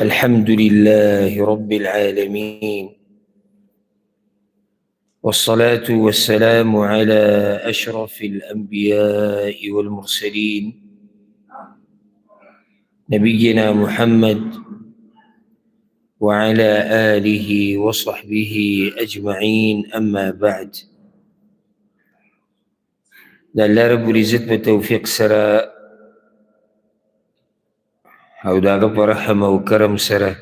الحمد لله رب العالمين، والصلاة والسلام على أشرف الأنبياء والمرسلين نبينا محمد وعلى آله وصحبه أجمعين. أما بعد، الله رب العزت بتوفيق سرا او داغه په رحم او کرم سره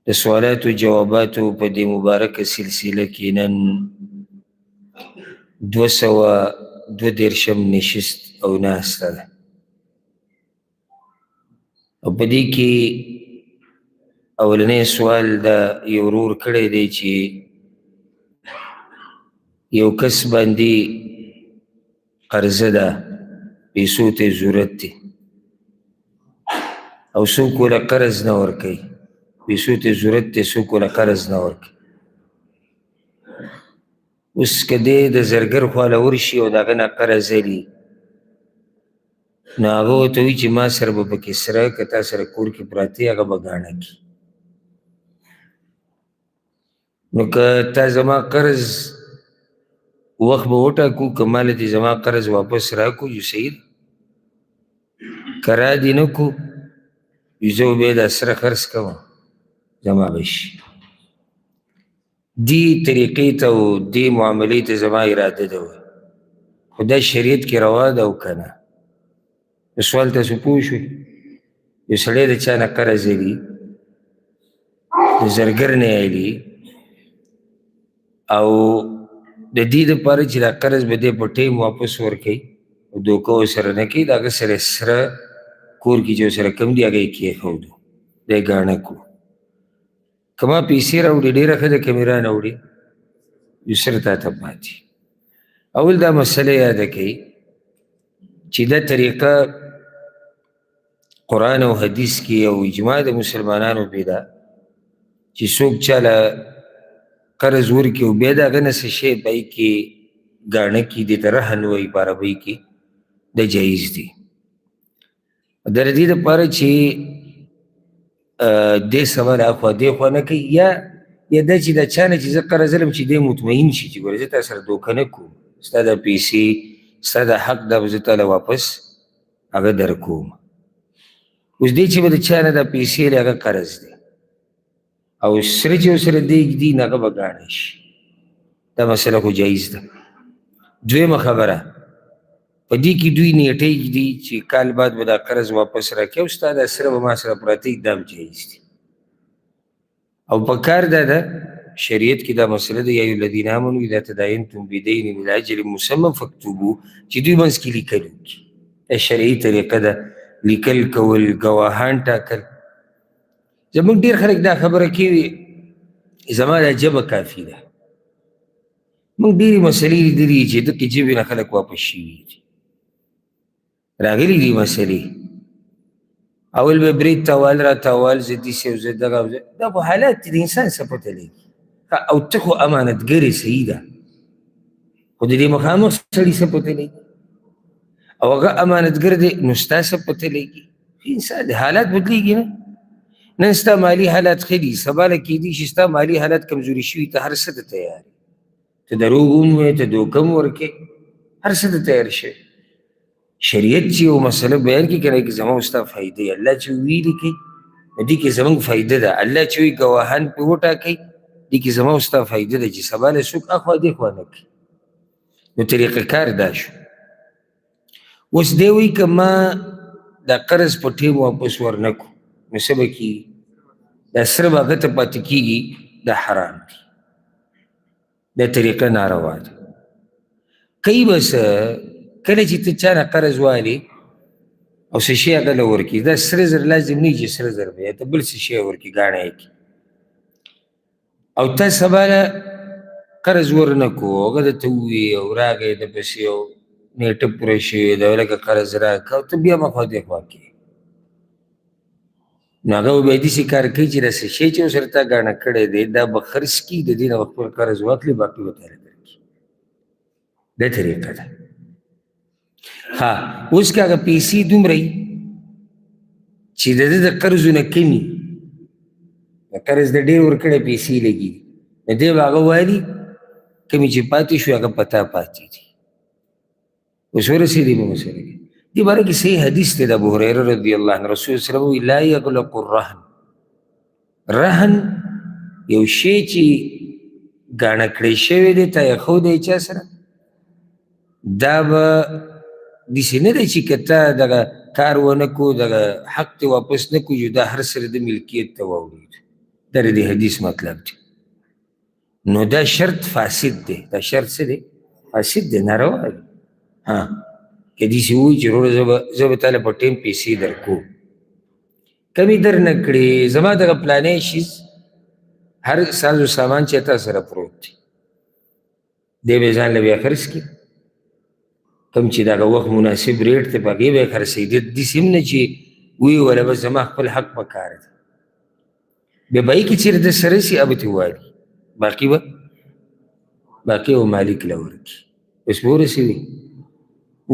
د سوالاتو جواباتو په دې مبارکه سلسله کې نن 222 نشست او ناسته ده، او په دې کې اولنی سوال د یو ورور کړی دی چې یو کس باندې قرضه ده، پیسو ته ضرورت دی او څوک ورله قرض نه ورکوي، پیسو ته ضرورت دی څوک ورله قرض نه ورکوي. اوس که دی د زرګر خواله ورشي او د هغه نه قرض اخلي، نو هغه ورته وایي چې ما سره به پکې سره که تا سره کور کې پراته هغه به ګاڼه کړي. نو که تا زما قرض وخت به وټاکو، که ماله دې زما قرض واپس راکړو یو صحیح ده، که را دې نه کړو زه به یې دا سره خرڅ کوم زما به شي. دې طریقې ته او دې معاملې ته زما اراده ده، خو دا شریعت کې روا ده او که نه. د سوال تاسو پوه شوئ؟ یو سړی د چا نه قرض اخلي، د زرګر نه اخلي، او د دې دپاره چې دا قرض به دی په ټیم واپس ورکوي او دوکه ورسره نه کوي، د هغه سره سره کور کې چې ورسره کم دي هغه یې کېښودو، دی ګاڼه کړو. که ما پیسې راوړي ډېره ښه ده، که مې رانه وړي یو سره تا ته پاتې. اول دا مسله یاده کوي چې دا طریقه قرآن او حدیث کې او اجماع د مسلمانانو پې ده چې څوک چاله قرض ورکړي او بیا د هغه نه څه شی په هغې کې ګاڼه کړي، دې ته رهن وایي په عربۍ کې، د جایز دی. د دې دپاره چې دې سوال اخوا دې خوا نه کوي، یا دا چې د چا نه چې زه قرض لرم چې دی مطمئن شي چې ګوره زه تا سره دوکه نه کوم، ستا دا پیسې ستا دا حق دا به زه تاله واپس هغه در کوم. اوس دی چې به د چا نه دا پیسې لري هغه قرض دی او سره چې ورسره دی ږدي نو هغه به ګاڼه شي، دا مسله خو جایز ده. دویمه خبره، په دې کې دوی نیټۍ ږدي چې کال بعد به دا قرض واپس راکړي او ستا دا سره به ما سره پراته وي، دا هم جایز دي. او په کار دا ده شریعت کې دا مسله ده، یا ایها الذین آمنوا اذا تداینتم بدین الی اجل مسمى فاکتبوه، چې دوی منځ کې لیکل وکړي. دا شرعي طریقه ده، لیکل کول، ګواهان ټاکل. زموږ ډېر خلک دا خبره کوي زما دا ژبه کافي ده. موږ ډېرې مسلې لیدلي چې دغې ژبې نه خلک واپس شوي دي، راغلي دي مسلې. اول به برید تاوال را تاوال، زه داسې او زه دغه او دا خو حالات دي، د انسان څه پته لګي. او ته خو امانتګر یې صحیح ده، خو د دې مخامخ سړي څه پته لګي، او هغه امانتګر دی نو ستا څه پته لګي. انسان د حالات بدلېږي نه. نن ستا مالي حالات ښه دي، سبا له کېدای شي ستا مالي حالات کمزوري شوي، ته هر څه ته تیار یې، ته دروغ هم وایې، ته دوکه هم ورکې، هر څه ته تیار شوی. شریعت چې یو مسله بیان کړي که نه کې زما او ستا فایده یې الله چې ویلي کوي نو دې کې زموږ فایده ده. الله چې وایي ګواهان پرې وټاکئ، دې کې زما او ستا فایده ده چې سبا له څوک اخوا دې خوا نه کړي. نو طریقه کار دا شو. اوس دی وایي که ما دا قرض په ټیم واپس ورنه کړو نو څه به کېږي؟ دا سره به هغه ته پاتې کېږي، دا حرام دي، دا طریقه ناروا ده. کوي به څه، کله چې ته چا نه قرض والې او څه شی هغه له ورکړي، دا سره زر لازم نه وي چې سره زر به یا ته بل څه شی ورکړي، ګاڼه یې کړي، او تا سبا له قرض ورنه کړو، هغه درته ووایي او راغی د پسې او نیټه پوره شوې ده، لکه قرض راکړه، او ته بیا مخ خوا دې خوا کړې، نو هغه به بیا داسې کار کوي چې دا څه شی چې ورسره تا ګاڼه کړی دی دا به خرڅ کړي، د دې نه به خپل قرض واخلي، باقي به تاله درکړي. دا طریقه ده. ها اوس که هغه پیسې دومره وي چې د ده د قرضونه کمي د قرض د ډېر ورکړی پیسې لګي نو دی به هغه والي کمې چې پاتې شو هغه په تا پاتې دي اوس ورسېدې په مسله کې دې باره کې صحیح حدیث دی د ابوهریره رضی الله عنه رسول صلی الله علیه وسلم وایي لا یغلق الرهن رهن یو شی چې ګاڼه کړی شوی دی تا ایښودی چا سره دا به داسې نه دی چې که تا دغه کار ونه کړو دغه حق ته واپس نه کړو چې دا هر سره د ملکیت ته واوړي دا د حدیث مطلب دی نو دا شرط فاسد دی دا شرط څه دی فاسد دی ناروا دی که داسې ووایي چې وروره زه به تاله په ټیم پیسې درکوم کمې در نه کړې زما دغه پلانی شیز هر ساز و سامان چې تا سره پروت دی دی به ځان له بیا خرڅ کړي کم چې دغه وخت مناسب ریټ دی په هغې به یې خرڅوي داسې هم نه چې ویې وله بس زما خپل حق په کار دی بیا به یې کې چېرې د سره سي هغه به ترې والي باقي به مالک له ورکړي اوس به ورسېدې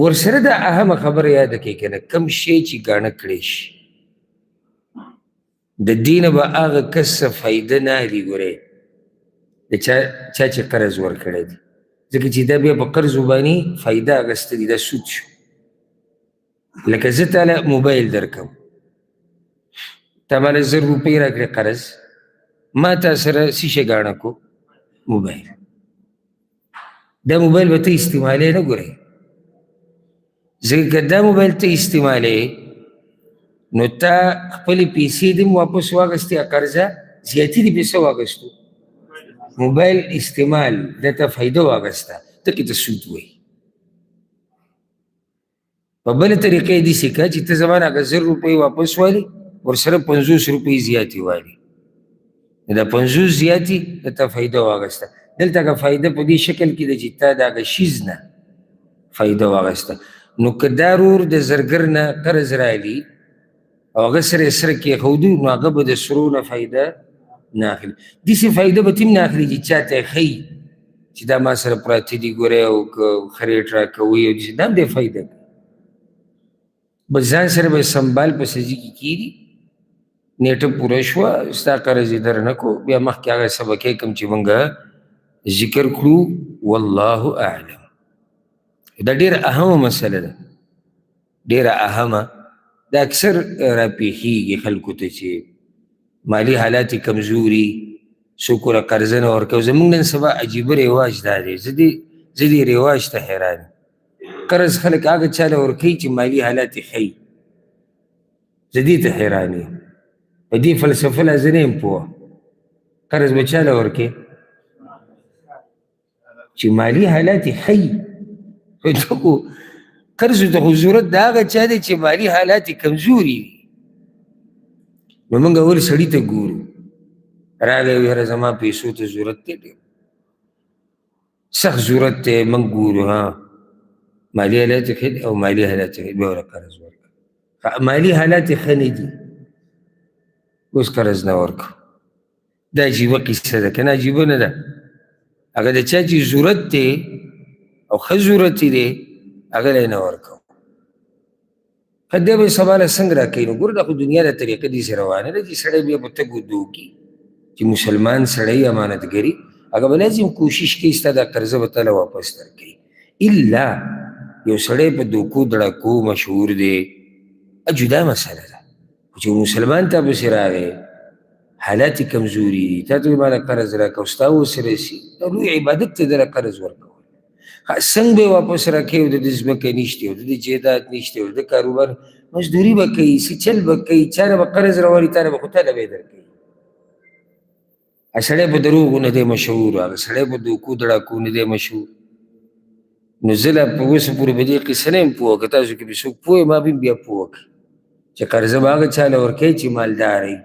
ورسره دا اهمه خبره یاده کړئ که نه کم شی چې ګاڼه کړی شي د دې نه به هغه کس څه فایده نه اخلي ګورئ د چا چې قرض ورکړی دی ځکه چې دا بیا په قرض باندې فایده اخیستلي دا سود شو لکه زه تاله موبایل درکم تا ماله 1000 روپۍ راکړې قرض ما تا سره څه شی ګاڼه کو موبایل دا موبایل به ته استعمالوې نه ګورئ ځکه که دا موبایل ته استعمالوې نو تا خپلې پیسې دې هم واپس واخیستې قرضه زیاتي دې پیسه واخیستو موبایل استعمال د ته فایده واخیسته ته کې ته سود وایي په بله طریقه یې داسې که چې ته زما نه هغه 1000 روپۍ واپس والي ورسره 50 روپۍ زیاتې والي دا 50 زیاتې د ته فایده واخیسته دلته که فایده په دې شکل کې ده چې تا د هغه شیز نه فایده واخیسته نو که دا رور د زرګر نه قرض رالي او هغه سره یې سره کېښودو نو هغه به د سرو نه فایده نه اخلي داسې فایده به ته هم نه اخلي چې چا ته یې ښیي چې دا ما سره پراته دي ګورئ او که ښه ریټ راکوئ او داسې دا هم دی فایده بس ځان سره به سنبال په سجي کې کېږي نیټه پوره شوه ستا قرض یې در نه کړو بیا مخکې هغه سبقې کوم چې موږ ذکر کړو والله اعلم دا ډېره اهمه مسله ده ډېره اهمه دا اکثر راپېښېږي خلکو ته چې مالي حالات یې کمزوري څوک ورته قرضه نه ورکوي زموږ نن سبا عجیبه رواج دا دی زه دې رواج ته حیران قرض خلک هغه چا له ورکوي چې مالي حالات یې ښیي زه دې ته حیران یم په دې فلسفه لا زه نه یم پوه قرض به چا له ورکوې چې مالي حالات یې ښیي قرض ته خو ضرورت د هغه چا دی چې مالي حالات یې کمزوري وي نو موږ اول سړي ته ګورو راغی یاره زما پیسو ته ضرورت دی ډېر سخت ضرورت دی موږ ګورو مالي حالات یې ښه دي او مالي حالات یې بیا ورته قرض ورکړه مالي حالات یې ښه نه دي اوس قرض نه ورکړو دا عجیبه قصه ده که نه عجیبه نه ده هغه د چا چې ضرورت دی او ښه ضرورت یې دی هغه له یې نه ورکوو ښه دی به یې سبا له څنګه راکوي نو ګوره دا خو دنیا د طریقه داسې روانه ده چې سړی بیا په تګ و دو کي چې مسلمان سړی امانتګري هغه به لازم کوشش کوي ستا دا قرضه به تاله واپس درکوي الا یو سړی په دوکو دړکو مشهور دی جدا مسله ده خو چې مسلمان تا پسې راغی حالات یې کمزوري دي تا ته ما له قرض راکړه ستا ورسره سي دا لوی عبادت دی دله قرض ورکول څنګه به یې واپس راکوي او د ده ځمکه نشته او د ده جایداد نشته او د ده کاروبار مزدوري به کوي څه چل به کوي چا نه به قرض راوړي تا نه به خو تاله به یې درکوي سړی په دروغو نه دی مشهور هغه سړی په دوکو دړاکو نه دی مشهور نو زه لا په اوسه پورې په دې قصه نه یم پوه که تاسو کې به څوک پوه ما به بیا پوه کړي چې قرضه به هغه چا له ورکوي چې مالدار وي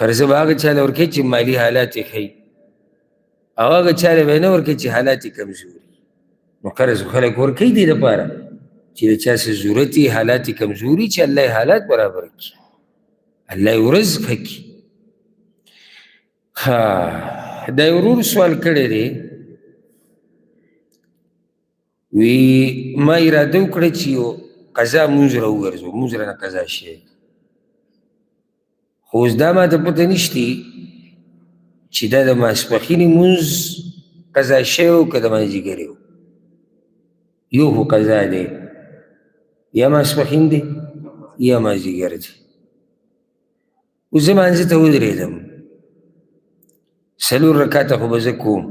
قرضه به هغه چا له ورکوي چې مالي حالات یې ښیي او هغه چا له به یې نه ورکوي چې حالات یې کمزوري نو قرض خلک ورکوي دې دپاره چې د چا څه ضرورت یې حالات یې کمزوري چې الله یې حالات برابر کړي الله یې ورځ ښه کړي دا یو ورور سوال کړی دی وی ما اراده وکړه چې یو قضا مونځ راوګرځو مونځ رانه قضا شي خو اوس دا ماته پته نشتي چې دا د ماسپښینې لمونځ قضا شوی و که د مازدیګرې و. یو خو قضا دی، یا ماسپښین دی یا مازدیګر دی. اوس زه مانځه ته ودرېدم، 4 رکاته خو به زه کوم،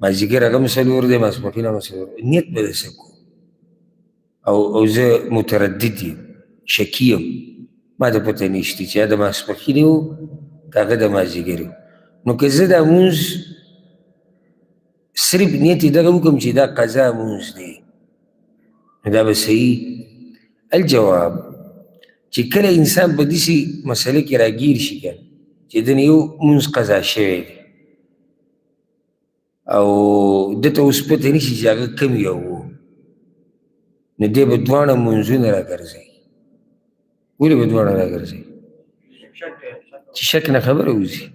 مازدیګر هغه هم 4 دی، ماسپښین هم 4. نیت به داسې کوم او زه متردد یم، شکي یم، ما ته پته نشتي چې دا د ماسپښینې و که هغه د مازدیګرې و. نو که زه دا مونځ صرف نیت یې دغه وکړم چې دا قضا مونځ دی، نو دا به صحیح. الجواب چې کله انسان په داسې مسله کې راګیر شي که چې د نه یو مونځ قضا شوی دی او دته اوس پته نشي چې هغه کم یو و، نو دی به دواړه مونځونه راګرځوي. ولې به دواړه راګرځوي؟ چې شک نه خبره وځي،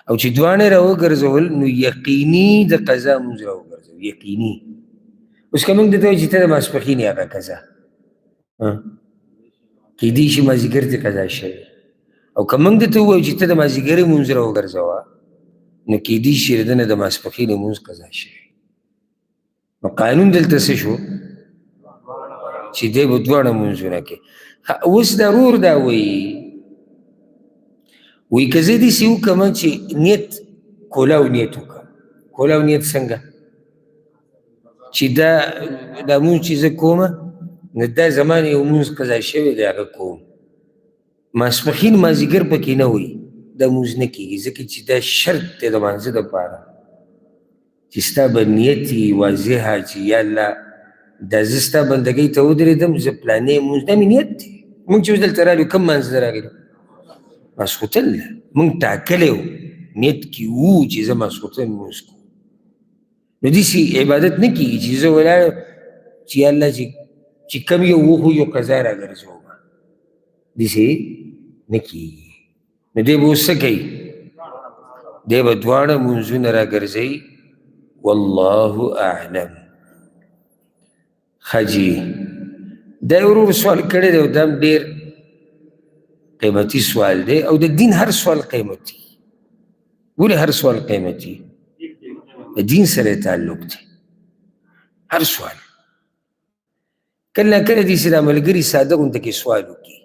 او چې دواړه راوګرځول نو یقیني د قضا مونځ راوګرځوي، یقیني. اوس که موږ درته وایو چې ته د ماسپښین یې هغه قضا کیدای شي مازدیګر دې قضا شوی، او که موږ درته ووایو چې ته د مازدیګرې مونځ راوګرځوه نو کیدای شي د نه د ماسپښین مونځ قضا شوی. نو قانون دلته څه شو چې دی به دواړه مونځونه کوي. اوس ضرور دا وایي که زه داسې وکړم چې نیت کولاو نیت وکړم. کولاو نیت څنګه؟ چې دا مونځ چې زه کومه نو دا زما نه یو مونځ قضا شوی دی هغه کوم. ماسپښین مازدیګر پکې نه وي، دا مونځ نه کېږي، ځکه چې دا شرط دی د مانځه دپاره چې ستا به نیت یې واضحه چې یا الله دا زه ستا بندګۍ ته ودرېدم، زه پلانې مونځ دا مې نیت دی. مونږ چې اوس دلته راغلو کوم مانځه ته راغلو؟ ماسخوتن ده. مونږ ټاکلی و، نیت کې وو چې زه ماسخوتن مونځ کوم. نو داسې عبادت نه کېږي چې زه ولاړ چې یا الله چې کم یو و خو یو قضا راګرځومه، داسې نه کېږي. نو دی به اوس څه کوي؟ دی به دواړه مونځونه راګرځوي. والله اعلم. ښه جي، دا یو ورور سوال کړی دی او دا هم ډېر قیمتي سوال دی، او د دین هر سوال قیمتي. ولې هر سوال قیمتي؟ د دین سره تعلق دی هر سوال. کله نه کله داسې دا ملګري ساده غونته کې سوال وکړي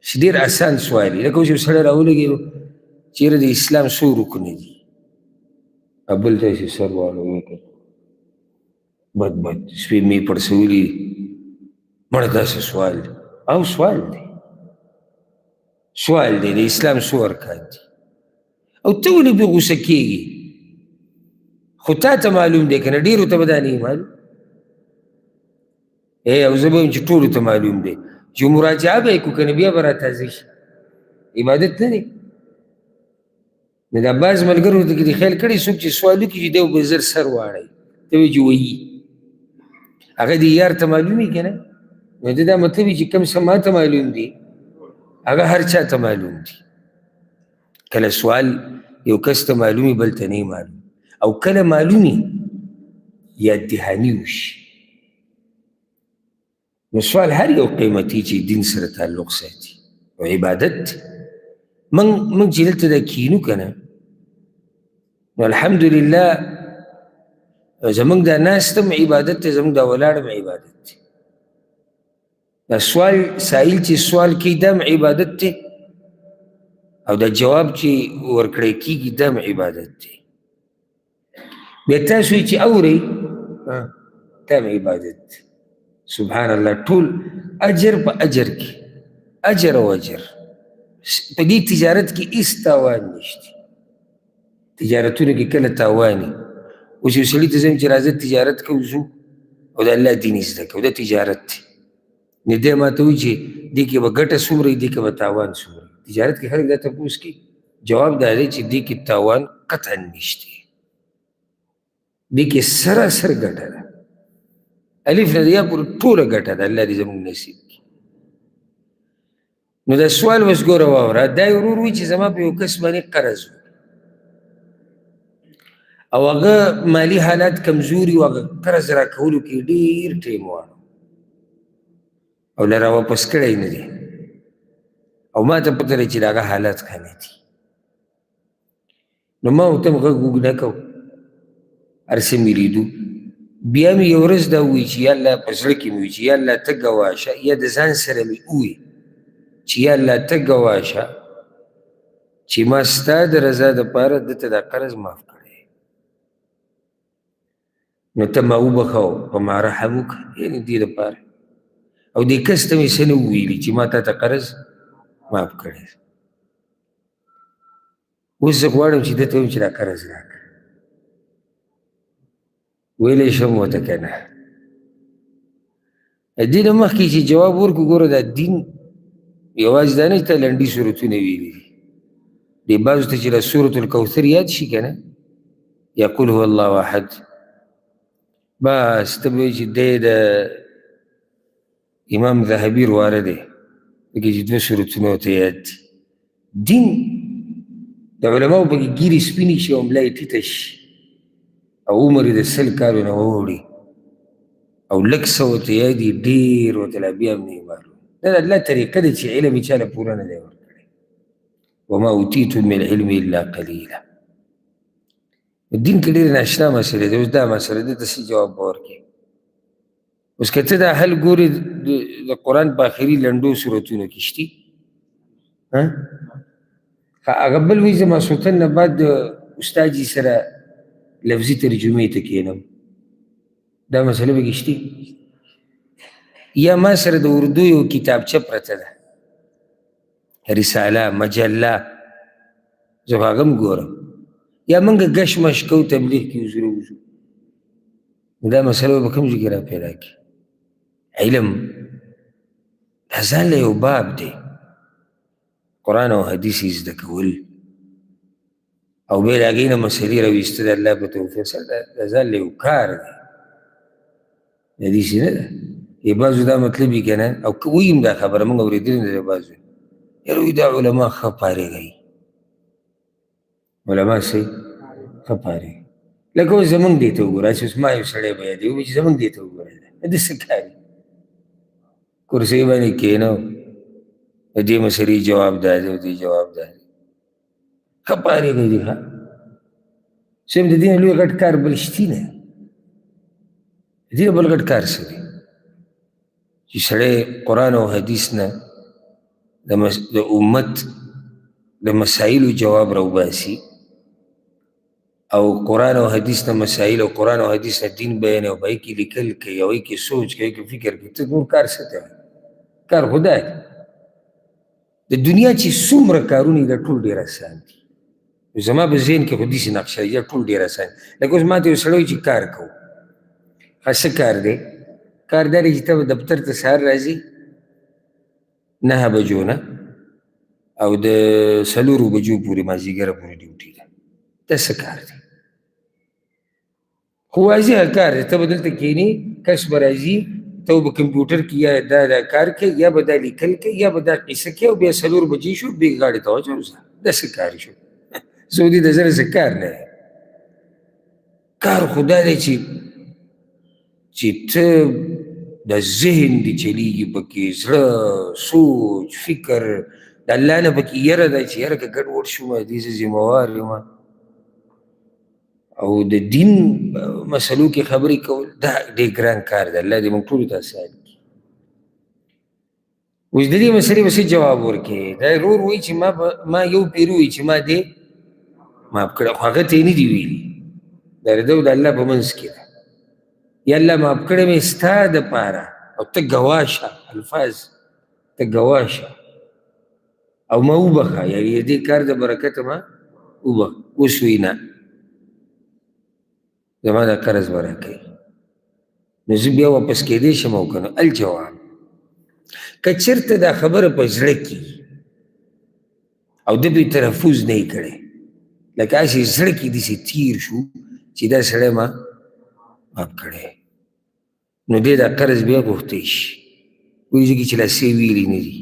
چې ډېر اسان سوال وي، لکه اوس یو سړی راولګېدو چېرې د اسلام څو رکنه دي، بل ته یې سر واړوي بد سپین مې پړسولي، مړه داسې سوال دی. او سوال دی د اسلام څو ارکان دي، او ته ولې پرې غوسه کېږي؟ خو تا ته معلوم دی که نه؟ ډېرو ته به دا نه معلوم. او زه به وایم چې ټولو ته معلوم دی چې مراجعه به یې کړو که نه بیا به راتازه شي. عبادت نه دی. نو دا بعض ملګرو ته دې خیال کړی څوک چې سوال وکړي چې دی به زر سر واړوي، ته وایي چې وایي هغه دې یار ته معلوم وي که نه؟ نو د دا مطلب وي چې کوم څه ما ته معلوم دي هغه هر چا ته معلوم دي. کله سوال یو کس ته معلومي بل ته نه معلوم، او کله معلومي یاد دهاني وشي. نو سوال هر یو قیمتي چې دین سره تعلق ساتي او عبادت. موږ چې دلته دا کینو که نه، نو الحمدلله زمونږ دا ناست هم عبادت دی، زمونږ دا ولاړ هم عبادت دی. دا سوال سائل چې سوال کوي دا هم عبادت دی، او دا جواب چې ورکړی کېږي دا هم عبادت دی. بیا تاسو چې اورئ دا هم عبادت دی. سبحان الله، ټول اجر په اجر کې، اجر او اجر. په دې تجارت کې هېڅ تاوان نشته. تجارتونه کې کله تاوان وي. اوس یو سړي ته زه چې راځه تجارت کوو ځو او د الله دین زده کوو، دا تجارت دی. نو دی ما ته وایي چې دې کې به ګټه څومره وي، دې کې به تاوان څومره وي. تجارت کې خلک دا تپوس کوي، جواب دا دی چې دې کې تاوان قطعا نشته، دې کې سراسر ګټه ده. الف نه د یا پورې ټوله ګټه ده. الله دې زموږ نصیب کړي. نو دا سوال اوس ګوره واوره. دا یو ورور وایي چې زما په یو کس باندې قرض و او هغه مالي حالات کمزوري و، هغه قرض راکولو کې ډېر ټیم واړو او له راواپس کړی نه دی. او ما ته پته لري چې د هغه حالات ښه دي. نو ما ورته غږ اوږده کړ، هر څه مې لیدو. بیا مې یو ورځ دا ووایي چې یا الله په زړه کې مې وایي چې یا الله ته ګواه شه، یا د ځان سره مې ووایي چې یا الله ته ګواه شه چې ما ستا د رضا دپاره دته دا قرض معاف کړی، نو ته ما وبخه او په ما رحم وکړه، یعنې دې دپاره. او دې کس ته مې څه نه وویلي چې ما تا ته قرض معاف کړی. اوس زه غواړم چې ده ته ووایم چې دا قرض راکړه. ویلی شم ورته که نه. دې نه مخکې چې جواب ورکړو، ګوره دا دین یوازې دا نه چې تا لنډي صورتونه ویلي دي، دې بعضو ته چې دا سورة الکوثر یاد شي که نه، یا قل هو الله احد، بس ته به وایي چې دی د امام ذهبي رواره دی، پکې چې 2 سورتونه ورته یاد دي. دین د علماو پکې ګیرې سپینې شي او ملا یې ټیټه شي او عمر یې د 100 کالو نه ووړي او لږ څه ورته یاد دي، ډېر ورته لا بیا هم نه یې معلوم. دا د الله طریقه ده چې علم یې چا له پوره نه دی ورکړی. وما اوتیتم من العلم الا قلیلا. دین کې ډېرې ناشنا مسلې دي. اوس دا مسله ده، ته څه جواب به ورکړې؟ اوس که ته دا حل ګورې د قرآن په آخري لنډو صورتونو کې شتي، هغه بل وایي زه ماسخوتن نه بعد د استاد جي سره لفظي ترجمې ته کښېنم، دا مسله پکې شتي؟ یا ما سره د اردو یو کتابچه پرته ده، رساله، مجله، زه خو هغه هم ګورم، یا موږ ګش مش کوو تبلیغ کې وزو، دا مسله به کوم ځای کې را پیدا کړي؟ علم دا ځان له یو باب دی، قرآن او حدیث یې زده کول او بیا د هغې نه مسلې راویسته د الله په توفیق سره، دا ځان له یو کار دی، حدیث نه ده. بعضو دا مطلب یې که نه، او وایي هم دا خبره موږ اورېدلې ده د بعضو، یاره وایي دا علما ښه پارېږئ، علما څه ښه پارېږئ. لکه اوس زمونږ دې ته وګوره، چې اوس ما یو سړی به یادوي، وایي چې زمونږ دې ته وګوره، د څه کار یې؟ کرسۍ باندې کښېنو، د دې مسلې جواب دا دی او دې جواب دا دی، ښه پارېږئ دي. ښه صرف د دې نه لوی غټ کار بل شتي نه، د دې نه بل غټ کار څه دی چې سړی قرآن او حدیث نه د امت د مسایلو جواب راوباسي، او قرآن او حدیث نه مسایل او قرآن او حدیث نه دین بیان او هغې کې لیکل کوي، هغې کې سوچ کوي، کې فکر کوي، ته نور کار څه ته؟ کار خدا دی. د دنیا چې څومره کارونه دا ټول ډېر اسان دي. زما په ذهن کې خو داسې نقشه دی، ټول ډېر اسان دي. لکه اوس ما ته یو سړی وایي چې کار کوو، څه کار دی؟ کار دا دی چې ته به دفتر ته سهار راځي 9 بجو نه او د 4 بجو پورې مازدیګره پورې ډیوټي ده. دا څه کار دی؟ خو واضحه کار دی. ته به دلته کښېنې، کس به راځي، ته به کمپیوټر کې یا دا کار کوي، یا به دا لیکل کوي، یا به دا قصه کوي، او بیا 4 بجې شو بیا غاړې ته واچوه. دا څه کار شو؟ سعودي د زره څه کار نه دی. کار خو دا دی چې ته د ذهن دې چلیږي پکې، زړه، سوچ، فکر، د الله نه پکې یره ده چې یاره که ګډوډ شوم دې زه ذمهوار یم، او د دین مسلو کې خبرې کول دا ډېر ګران کار دی. الله دې موږ ټولو ته اسان کړي. اوس د دې مسلې به څه جواب ورکړې؟ دا ورور وایي چې ما یو پیر وایي چې ما دې معاف کړی، خو هغه ته یې نه دي ویلي، دا د ده او د الله په منځ کې ده. یا الله معاف کړی مې ستا دپاره، او ته ګواه شه، الفاظ ته ګواه شه او ما وبخه، یعنې د دې کار د برکته ما وبخه. اوس وایي نه، زما دا قرض به راکوي. نو زه بیا واپس کېدی شم او که نه؟ الجواب، که چېرته دا خبره په زړه کې او ده پرې تلفظ نه یې کړی، لکه هسې زړه کې داسې تیر شو چې دا سړی ما معاف کړی، نو دی دا قرض بیا غوښتی شي. وایي زه کې چې لا څه ویلي نه دي.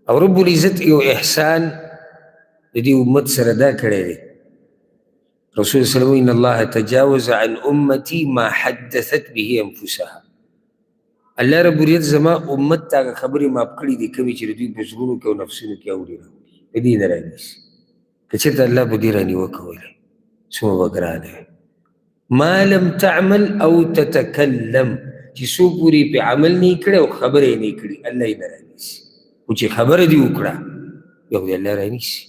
او رب العزت یو احسان د دې امت سره دا کړی دی. رسول صلی الله علیه وسلم ان الله تجاوز عن امتی ما حدثت به انفسها. الله رب العزت زما امت ته هغه خبرې معاف کړي دي کومې چې د دوی په زړونو کې او نفسونو کې اوري راوړي په دې نه رانیسي که چېرته الله په دې رانیوکه ولی څومره به ګرانه وي ما لم تعمل او تتکلم چې څو پورې پې عمل نه یې کړی او خبره یې نه یې کړي الله یې نه رانیسي خو چې خبره دې وکړه بیا خو دې الله رانیسي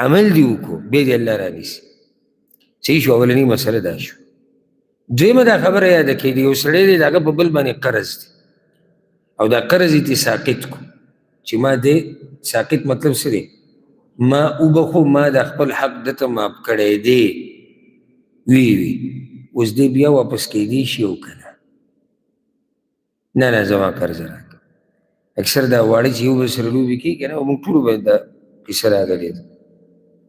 عمل دې وکړو بیا دې الله رانیسي صحیح شو اولنۍ مسله دا شو دویمه دا خبره یاده کړئ د یو سړی دی د هغه په بل باندې قرض دی او دا قرض یې ساقط کو چې ما دې ساقط مطلب څه دی ما وبخو ما د خپل حق دته معاف کړی دی وی اوس دې بیا واپس کیدی شي او که نه زما قرض راکړه اکثر دا واړه چې یو بل سره لوبې کوي که نه موږ ټولو باندې دا کیسه راغلې ده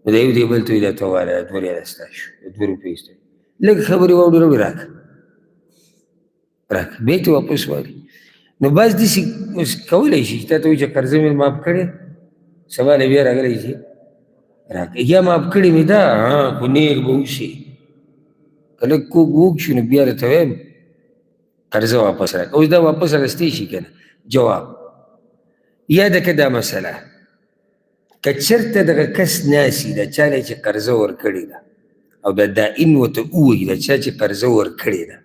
نو د یو دی بل ته وایي دا ته ووایه 2 ریاله ستا شو 2 روپۍ ستا لږ خبرې واورې راوړې راکړه بیا یې ته واپس وایي نو بعض داسې کولی شي چې تا ته وایي چې قرضه مې معاف کړې سبا له بیا راغلی چې راکړه یا معاف کړې مې ده خو نیک به وشي که لږ کوږ وږ شو نو بیا درته وایم قرضه واپس راکړه اوس دا واپس اخیستی شي که نه جواب یاده که دا مسله که چېرته دغه کس ناسي د چا له چې قرضه ورکړې ده او د دائن ورته ووایي د چا چې قرضه ورکړې ده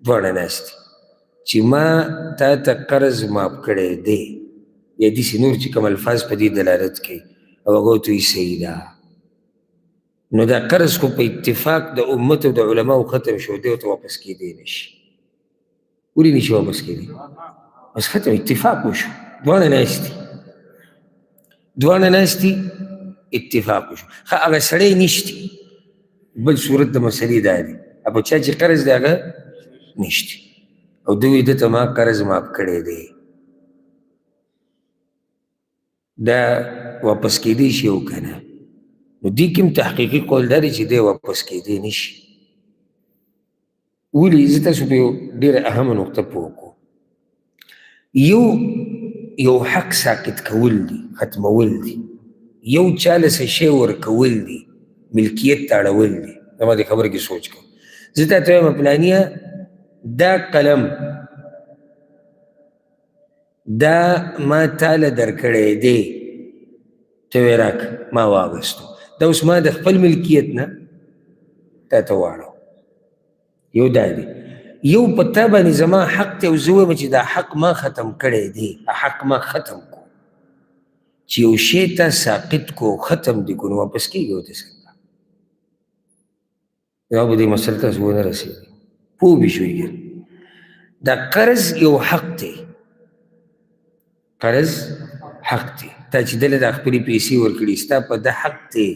دواړه ناست دي چې ما تا ته قرض معاف کړی دی یا داسې نور چې کوم الفاظ په دې دلالت کوي او هغه ورته وایي صحیح ده نو دا قرض خو په اتفاق د امت او د علماو ختم شو دی ورته واپس کیدی نه شي ولې نه شي واپس کیدی بس ختم اتفاق وشو دواړه ناست دي اتفاق وشو ښه هغه سړی نشتي بل صورت د مسلې دا دی په چا چې قرض دی هغه نشتي او دوی دته ما قرض معاف کړی دی دا واپس کیدی شي او که نه نو دې کې هم تحقیقي قول دا دی چې دی واپس کیدی نه شي ولې زه تاسو په یو ډېره اهمه نقطه پوه کړو یو حق ساقط کول دي ختمول دي یو چاله څه شی ورکول دي ملکیت ته اړول دي زما دې خبره کې سوچ کوه زه تا ته وایم پلانیه دا قلم دا ما تاله درکړی دی ته ویې راکړه ما واغېستو دا اوس ما د خپل ملکیت نه تا ته واړو یو دا دی یو په تا باندې زما حق دی او زه وایم چې دا حق ما ختم کړی دی حق ما ختم کو چې یو شی ته ساقط کو ختم دی کو نو واپس کېږي ورته څنګه یا به دې مسله تاسو ونه رسېږي پوه به شوي دا قرض یو حق دی قرض حق دی تا چې دله دا خپلې پیسې ورکړي ستا په ده حق دی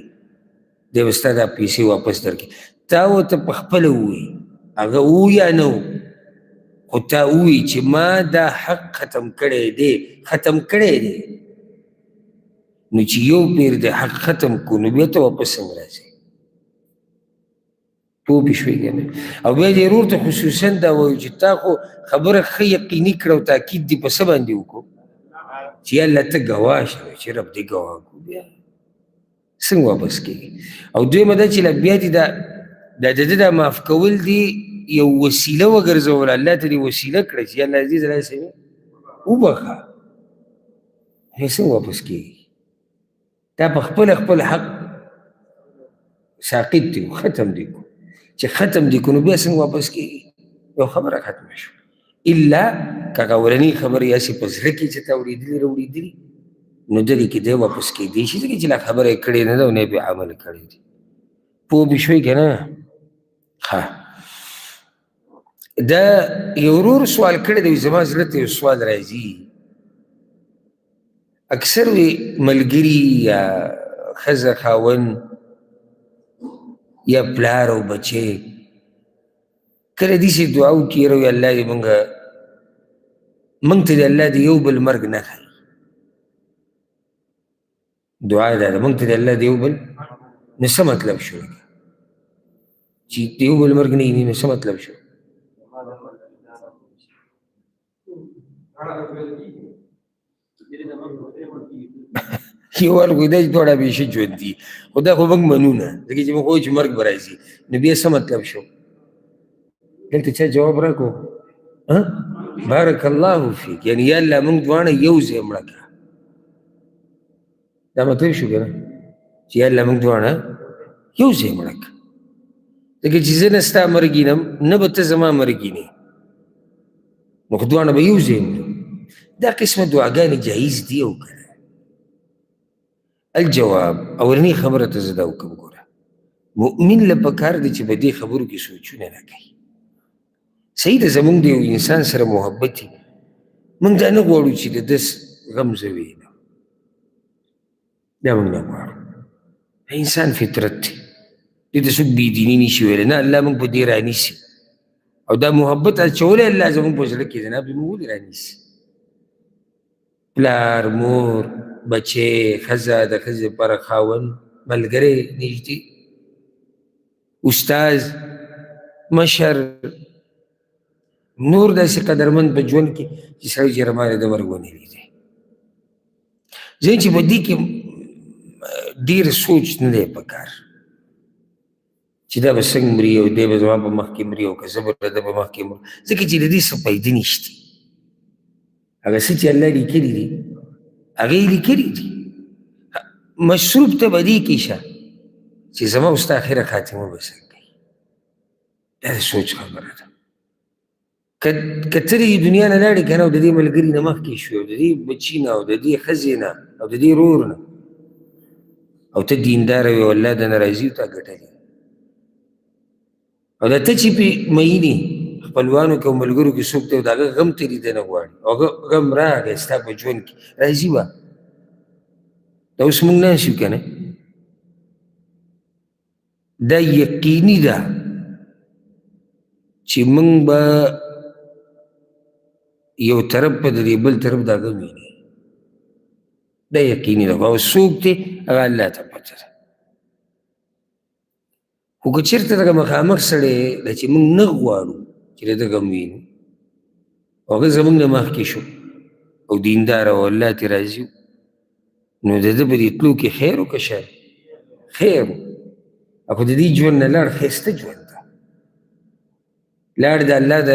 دی به ستا دا پیسې واپس درکړي تا ورته په خپله ووایي هغه و یا نه و خو تا ووایي چې ما دا حق ختم کړی دی نو چې یو پیر د حق ختم کو نو بیا ته واپس څنګه راځي پوه پې شوې که نه او بیا دې ورور ته خصوصا دا وایو چې تا خو خبره ښه یقیني کړه او تاکید دې په څه باندې وکړو چې یالله ته ګواه شوې چې رب دې ګواه کړو بیا څنګه واپس کېږي او دویمه دا چې بیا دې د ده دا معاف کول دي یو وسیله وګرځول الله ته دې وسیله کړه چې یالله عزیز راسې وبخه څنګه واپس کېږي دا په خپل حق ساقط دی ختم دی کو چې ختم دی کو نو بیا څنګه واپس کېږي یو خبره ختمه شو الا که هغه اولنۍ خبرې یاسې په زړه کې چې تا اورېدلي نو دغې کې دی واپس کېدی شي ځکه چې لا خبره یې کړې نه ده او نه یې بې عمل کړی دی پوه به شوئ که نه ښه دا یو ورور سوال کړی دی زما زړه ته یو سوال راځي اکثر وی ملګري یا ښځه خاوند یا پلار او بچې کله داسې دعا وکړي یاره وایي الله دې موږ ته دې الله دې یو بل مرګ نه ښایي دعا دا ده موږ ته دې الله دې یو بل نو څه مطلب شو چې د یو بل مرګ نه وي نو څه مطلب شو یو وار خو دا چې دواړه همیشه ژوند دي خو دا خو موږ منو نه ځکه چې موږ وایو چې مرګ به راځي نو بیا څه مطلب شو دلته چا جواب راکړو بارک الله فیک، یعنی یا الله موږ دواړه یو ځای مړه کړه. دا مطلب شو که نه چې یا الله موږ دواړه یو ځای مړه کړه. ځکه چې زه نه ستا مرګ وینم نه به ته زما مرګ وینې، نو خو دواړه به یو ځای مرو. دا قسمه دعاګانې جایز دي او که نه؟ الجواب، اولنۍ خبره ته زه دا وکړم. ګوره مؤمن له پکار دی چې په دې خبرو کې سوچونه نه کوي. صحیح ده زمونږ د یو انسان سره محبت وي، موږ دا نه غواړو چې د ده غم زه وینم، دا موږ نه غواړو. انسان فطرت دی، دې ته څوک بېدیني نشي ویلی، نه الله موږ په دې رانیسي. او دا محبت اچولی الله زمونږ په زړه کې دی، نه پرې موږ ولې رانیسي؟ پلار، مور، بچې، ښځه، د ښځې لپاره خاوند، ملګری نږدې، استاد، مشر، نور داسې قدرمند په ژوند کې چې سړی چې رمانه د مرګ ونه لیدی. ځکه چې په دې کې ډېر سوچ نه دی پکار چې دا به څنګه مري او دی به زما په مخ کې مري او که زه به د ده په مخ کې مرم، ځکه چې د دې څه فایده نشته. هغه څه چې الله لیکلي دي هغه یې لیکلي دي. مصروف ته به دې کې شه چې زما او ستا اخره خاتمه به څنګه وي. دا د سوچ خبره ده. که ته د دنیا نه لاړې که نه او د دې ملګري نه مخکې شوې او د دې بچي نه او د دې ښځې نه او د دې رور نه او ته دینداره وې او الله د ناراضي تا ګټلې، او دا ته چې پې مینې خپلوانو کې او ملګرو کې څوک دی او د هغه غم ته لیدنه غواړي او هغه غم راغی ستا په ژوند کې راضي وه. دا اوس موږ ناست یو که نه، دا یقیني ده چې موږ به یو طرف په د دې بل طرف دا غم ویني. دا یقیني ده. او څوک دی هغه الله ته پته ده. خو که چېرته دغه مخامخ سړی ده چې موږ نه غواړو چې د ده غم وینو او هغه زموږ نه مخکې شو او دیندار او الله ترې راضي و، نو د ده په دې تلو کې خیر و که شر؟ خیر و. او خو د دې ژوند نه لاړ ښایسته ژوند ده، لاړ د الله د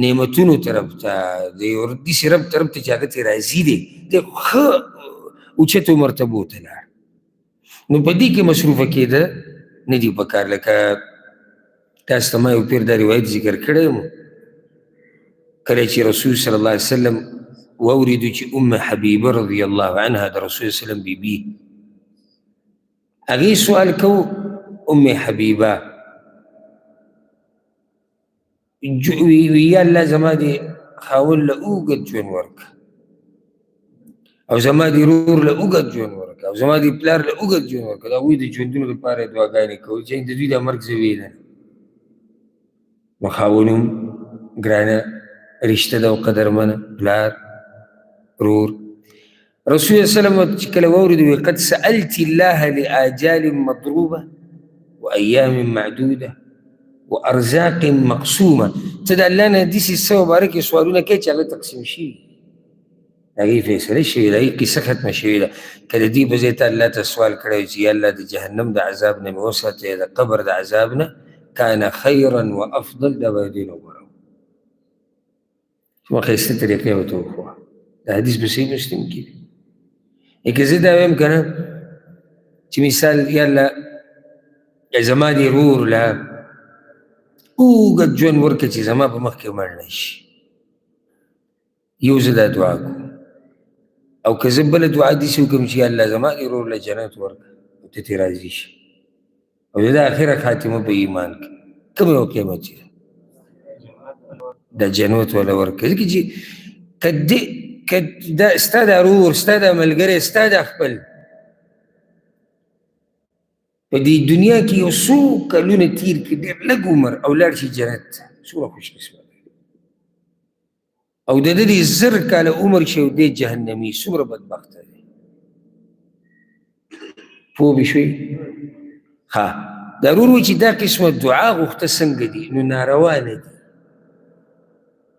نعمتونو طرف ته، د یو داسې رب طرف ته چې هغه ترې راضي دی، د ښه اوچتو مرتبو ته لاړ. نو په دې کې مصروفه کېده نه دي پکار. لکه تاسو ته ما یو پیر دا روایت ذکر کړی یم، کله چې رسول صلی الله علیه وسلم واورېدو چې ام حبیبه رضی الله عنها د رسول صلی الله علیه وسلم بیبي، هغې سوال کو ام حبیبه یا الله زما دې خاوند له اوږد ژوند ورکړه او زما دې رور له اوږد ژوند ورکړه او زما دې پلار له اوږد ژوند ورکړه. د هغوی د ژوندونو لپاره یې دعاګانې کوو چې د دوی د مرګ زه وینم. نو خاوند هم ګرانه رشته ده او قدرمنه، پلار، رور. رسول الله صلی الله علیه وسلم چې کله واورېدو وایي قد سألت الله لآجال مضروبه وأیام معدوده وارزاق مقسومه. ته د الله نه داسې څه مبارک سوالونه کوي چې هغه تقسیم شي، هغې فیصله شوې ده، هغې قصه ختمه شوې ده. که د دې په ځای ته الله ته سوال کړی چې یا الله د جهنم د عذاب نه مې وساتې، د قبر د عذاب نه، کان خیرا و افضل، دا به دې نه غوره و. څومره ښایسته طریقې ورته وښوه. دا حدیث په صحیح مسلم کې دی. که زه دا وایم که نه چې مثال یا الله زما دې رور له اوږد ژوند ورکړه چې زما په مخ کې مړ نه شي، یو زه دا دعا کوم. او که زه بله دعا داسې وکړم چې یا الله زما دې رور له جنت ورکړه او ته ترې راضي شي او د ده اخره خاتمه په ایمان کې، کوم یو قیمت چې دا جنت وله ورکړه. ځکه چې که دا ستا دا رور، ستا دا ملګری، ستا دا خپل په دې دنیا کې یو څو کلونه تیر کړي، ډېر لږ عمر، او لاړ شي جنت ته، څومره خوشقسمت دی. او د ده دې 1000 کاله عمر شي او دی جهنمي، څومره بدبخته دی. پوه به شوې؟ ها ضرور و چې دا قسمه دعا غوښته څنګه دي، نو ناروا نه دي.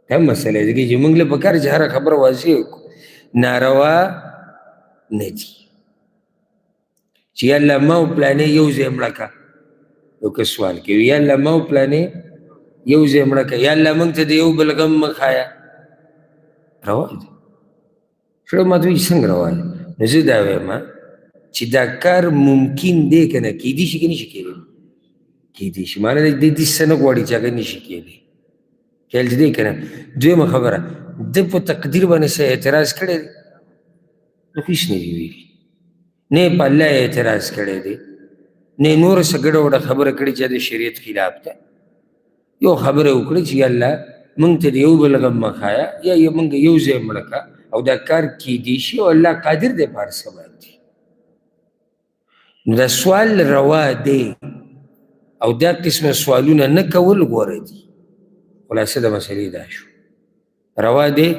دا مسله ده چې موږ له پکار چې هره خبره واضح کړو، ناروا نه دي. چې یا الله ما او پلانې یو ځای مړه کړه، یو که سوال کوي یا الله ما او پلانې یو ځای مړه کړه، یا الله موږ ته د یو بل غم مه ښایه، روا دی. سړی ما ته وایي چې څنګه روا دی؟ نو زه دا وایم چې دا کار ممکن دی که نه، کیدی شي که نشي کیدی؟ کیدی شي. معنی دی داسې څه نه غواړي چې هغه نشي کیدی. خیال دې دی که نه؟ دویمه خبره، ده په تقدیر باندې څه اعتراض کړی دی؟ نو هېڅ نه دي ویلي. نه یې په الله اعتراض کړی دی، نه یې نوره څه ګډه وډه خبره کړې چې د شریعت خلاف ده. یو خبره وکړه چې یا الله موږ ته د یو بل غم مه ښایه، یا موږ یو ځای مړه کړه، او دا کار کیدی شي او الله قادر دی په هر څه باندې. نو دا سوال روا دی، او دا قسمه سوالونه نه کول غوره دي. خلاصه د مسلې دا شو، روا دی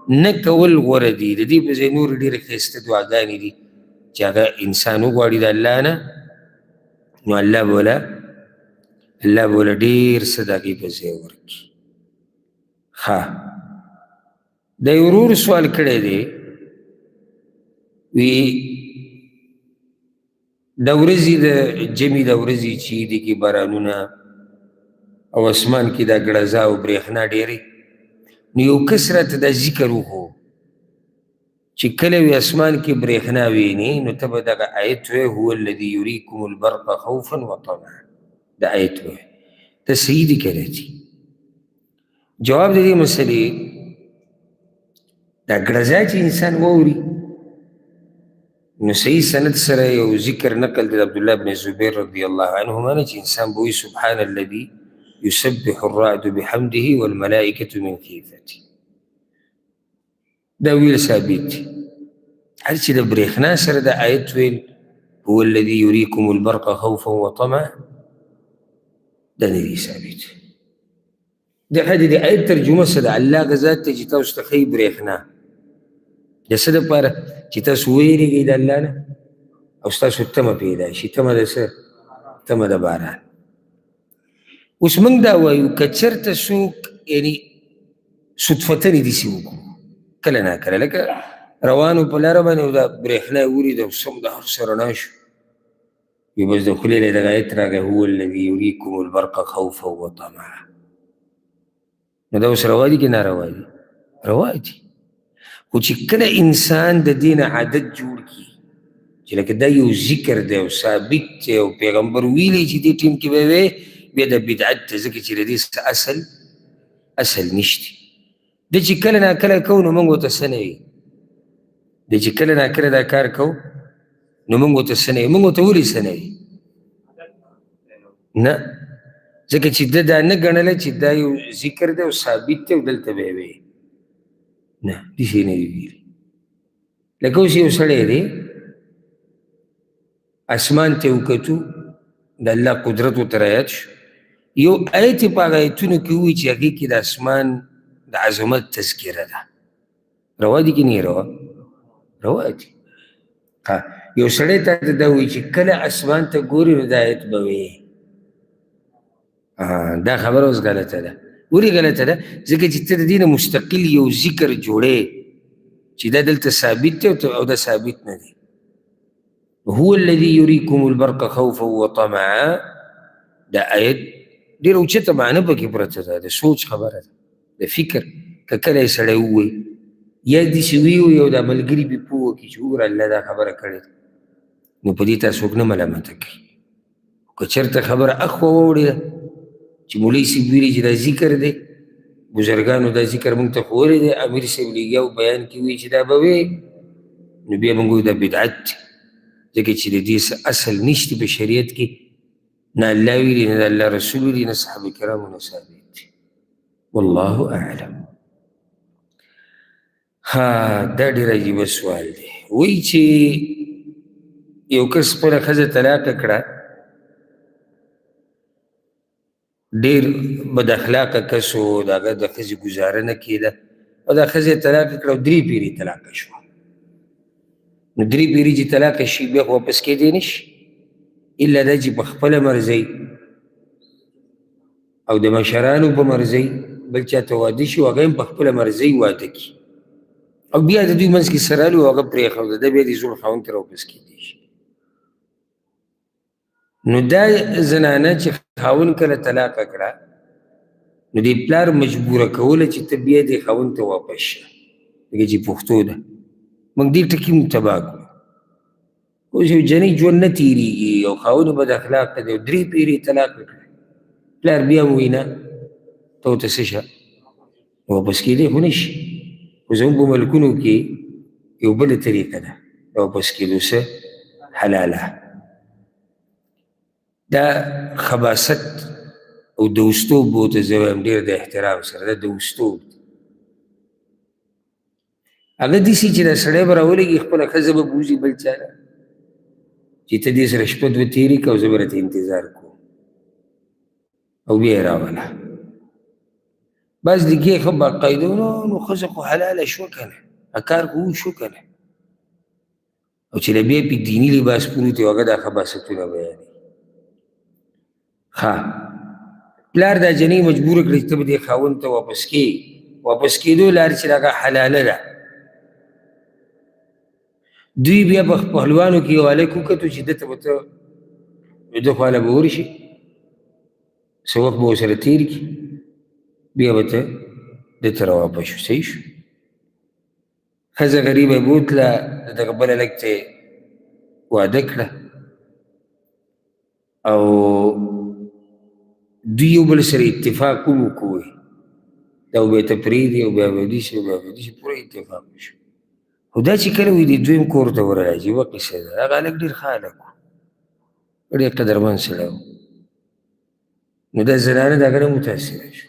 نه کول غوره دي. د دې په ځای نور ډېرې ښایسته دعاګانې دي چې هغه انسان وغواړي د الله نه، نو الله به وله ډېر څه د هغې په ځای ورکړي. ښه، د یو ورور سوال کړی دی، وی د ورځې د جمعې د ورځې چې دي کې بارانونه او اسمان کې دا ګړزا او برېښنا ډېرې، نو یو کس راته دا ذکر وښو چې کله وي اسمان کې برېښنا ویني نو ته به دغه آیت وایې هو الذي یریکم البرق خوفا وطمعا. دا آیت وایې، ته صحیح دي که غلطي؟ جواب د دې مسلې، دا ګړزا چې انسان واوري نو صحیح سند سره یو ذکر نقل دی د عبدالله بن زبیر رضی الله عنهما نه چې انسان به وایي سبحان الذي يسبح الرعد بحمده والملائكة من خيفته. دا ویل ثابت دی. هر چې د برېښنا سره د آیت ویل هو الذي يريكم البرق خوفا وطمعا، دا نه دی ثابت. د آیت ترجمه څه ده؟ الله هغه ذات ته چې تاسو ته ښیي برېښنا د څه دپاره؟ چې تاسو ویرېږئ د الله نه او ستاسو تمه پیدا شي. تمه د څه؟ تمه د باران. اوس موږ دا وایو که چېرته څوک یعنې صدفتن یې داسې وکړو کله ناکله، لکه روانو په لاره باندې او دا برېښنا یې ولید او سم د هر څه رڼا شو، وي بس د خولې نه یې دغه آیت راغی هو الذي یریکم البرق خوفا وطمعا. نو دا اوس روا دي که ناروا دي؟ روا دي. خو چې کله انسان د دې نه عادت جوړ کړي چې لکه دا یو ذکر دی او ثابت دی او پیغمبر ویلی چې دې ټیم کې به وی، بیا د بدعت ته ځکه چې د دې څه اصل نشته. د چې کله ناکله کوو نو موږ ورته څه نه وي، د چې کله ناکله دا کار کوو نو موږ ورته څه نه وي. موږ ورته ولې څه نه وي؟ نه، ځکه چې ده دا نه ګڼله چې دا یو ذکر دی او ثابت دی او دلته به یې وی. نه، داسې نه دي ویلي. لکه اوس یو سړی دی اسمان ته وکتو، د الله قدرت ورته رایاد شو، یو آیت یې په هغه آیتونو کې ووایي چې هغې کې د اسمان د عظمت تذکره ده. روا دي که نه روا؟ روا دي. یو سړی ته دا وایي چې کله اسمان ته ګوري نو دا آیت به وایي. دا خبره اوس غلطه ده. ولې غلطه ده؟ ځکه چې ته د دې نه مستقل یو ذکر جوړې چې دا دلته ثابت دی او دا ثابت نه دی. هو الذي يريكم البرق خوفا وطمعا، دا آیت ډېر اوچته معنی پکې پرته ده، د سوچ خبره ده، د فکر. که کله یې سړی ووایي یا داسې ویې او دا ملګري پې پوه وکړي چې وګوره الله دا خبره کړې ده، نو په دې تا څوک نه ملامته کوي. که چېرته خبره اخوا واوړې ده چې مولوي صاحب ویلي چې دا ذکر دی، بزرګانو دا ذکر موږ ته ښوولی دی، امیر صاحب لګیا بیان کې وایي چې دا به وی، نو بیا موږ وایو دا بدعت دی، ځکه چې د دې څه اصل نشته په شریعت کې، نه الله ویلي نه د الله رسول ویلي نه صحابه کرامو نه ثابت دی. والله اعلم. دا ډېر عجیبه سوال دی. وایي چې یو کس خپله ښځه طلاقه کړه، ډېر بد اخلاقه کس و، د هغه د ښځې ګزاره نه کېده او دا ښځه یې طلاقه کړه او 3 پیرې طلاقه شوه. نو 3 پیرې چې طلاقه شي بیا خو واپس کېدی نه شي، الا دا چې په خپله مرضۍ او د مشرانو په مرضۍ بل چا ته واده شي او هغه هم په خپله مرضۍ واده کړي او بیا د دوی منځ کې سرالي او هغه پرېښوده، ده بیا د زوړ خاوند ته راواپس کېدی شي. نو دا زنانه چې خاوند کله طلاقه کړه نو دې پلار مجبوره کوله چې ته بیا دې خاوند ته واپس شه لکه چې پښتو ده موږ دې ټکي هم تباه کړو اوس یو جنۍ ژوند نه تېرېږي یو خاوند بد اخلاقه دی 3 پیرې طلاق کړه پلار بیا ووایي نه ته ورته څه شه واپس کېدی خو نه شي خو زموږ په ملکونو کې یو بله طریقه ده د واپس کېدو څه حلاله دا خباست او دوستوب به ورته زه وایم ډېر د احترام سره دا دوستوب هغه داسې چې دا سړی به راولېږي خپله ښځه به بوځي بل چا له چې ته دې سره شپه دوه تېرې کړه او زه به راته انتظار کوم او بیا یې راوله بعض لیکي ښه باقاعده نو ښځه خو حلاله شوه که نه کار خو وشو که نه او چې له بیا پې دیني لباس پروت یو هغه دا خباستونه بیانوي ښه پلار دا جنۍ مجبوره کړه چې ته به دې خاوند ته واپس کېدو لار چې هغه حلاله ده دوی بیا په پهلوانو کې یو هلک وکتو چې ده ته به ته ده خو هله به ورشي څه وخت به ورسره تېر کړي بیا به ته ده ته راواپس شو صحیح شو ښځه غریبه یې بوتله د دغه بل هلک ته واده کړه او دوی یو بل سره اتفاق هم وکړو دا به یې ته پرېږدي او بیا به یې داسې او بیا به یې داسې پوره اتفاق وشو خو دا چې کله وایي د دویم کور ته ورراځي یوه قصه ده هغه هلک ډېر ښه هلک و ډېر قدرمن سړی و نو دا زنانه د هغه نه متاثره شو